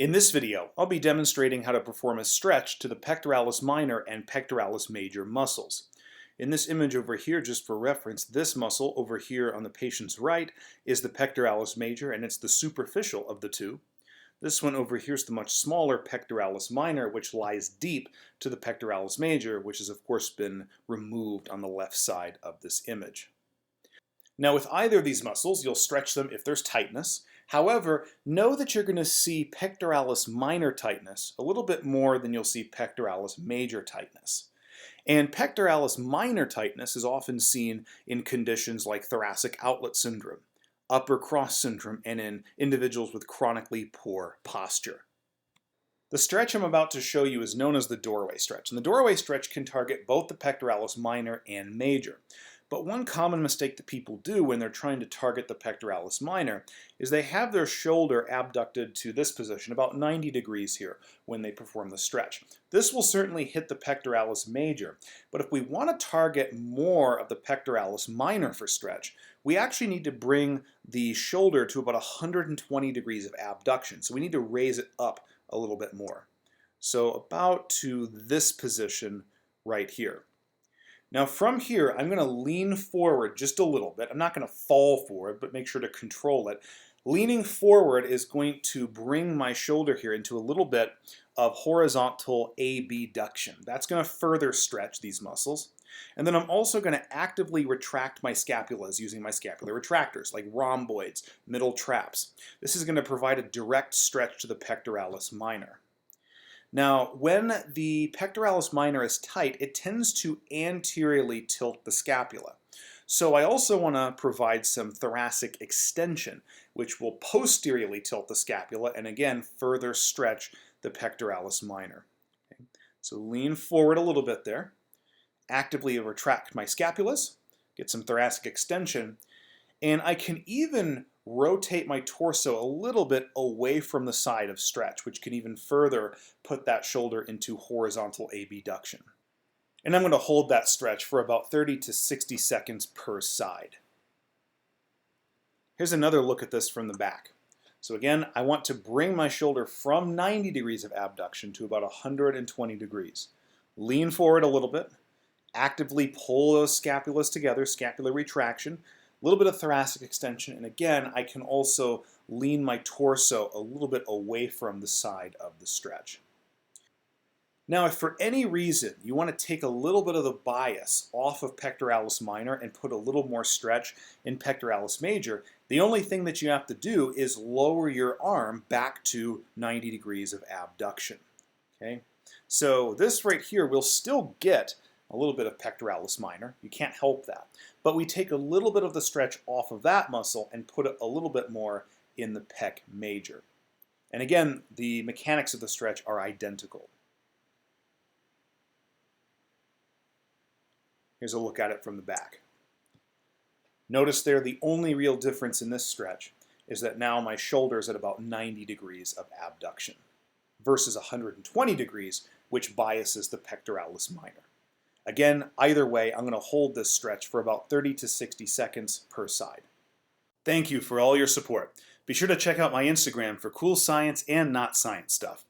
In this video, I'll be demonstrating how to perform a stretch to the pectoralis minor and pectoralis major muscles. In this image over here, just for reference, this muscle over here on the patient's right is the pectoralis major, and it's the superficial of the two. This one over here is the much smaller pectoralis minor, which lies deep to the pectoralis major, which has of course been removed on the left side of this image. Now with either of these muscles, you'll stretch them if there's tightness. However, know that you're going to see pectoralis minor tightness a little bit more than you'll see pectoralis major tightness. And pectoralis minor tightness is often seen in conditions like thoracic outlet syndrome, upper cross syndrome, and in individuals with chronically poor posture. The stretch I'm about to show you is known as the doorway stretch, and the doorway stretch can target both the pectoralis minor and major. But one common mistake that people do when they're trying to target the pectoralis minor is they have their shoulder abducted to this position, about 90 degrees here, when they perform the stretch. This will certainly hit the pectoralis major, but if we want to target more of the pectoralis minor for stretch, we actually need to bring the shoulder to about 120 degrees of abduction. So we need to raise it up a little bit more. So about to this position right here. Now from here, I'm going to lean forward just a little bit. I'm not going to fall forward, but make sure to control it. Leaning forward is going to bring my shoulder here into a little bit of horizontal abduction. That's going to further stretch these muscles. And then I'm also going to actively retract my scapulas using my scapular retractors, like rhomboids, middle traps. This is going to provide a direct stretch to the pectoralis minor. Now, when the pectoralis minor is tight, it tends to anteriorly tilt the scapula. So I also want to provide some thoracic extension, which will posteriorly tilt the scapula and again further stretch the pectoralis minor. Okay. So lean forward a little bit there, actively retract my scapulas, get some thoracic extension, and I can even rotate my torso a little bit away from the side of stretch, which can even further put that shoulder into horizontal abduction. And I'm going to hold that stretch for about 30 to 60 seconds per side. Here's another look at this from the back. So again, I want to bring my shoulder from 90 degrees of abduction to about 120 degrees. Lean forward a little bit, actively pull those scapulas together, scapular retraction, a little bit of thoracic extension, and again, I can also lean my torso a little bit away from the side of the stretch. Now, if for any reason you want to take a little bit of the bias off of pectoralis minor and put a little more stretch in pectoralis major, the only thing that you have to do is lower your arm back to 90 degrees of abduction. Okay? So this right here will still get a little bit of pectoralis minor. You can't help that. But we take a little bit of the stretch off of that muscle and put it a little bit more in the pec major. And again, the mechanics of the stretch are identical. Here's a look at it from the back. Notice there the only real difference in this stretch is that now my shoulder is at about 90 degrees of abduction versus 120 degrees, which biases the pectoralis minor. Again, either way, I'm going to hold this stretch for about 30 to 60 seconds per side. Thank you for all your support. Be sure to check out my Instagram for cool science and not science stuff.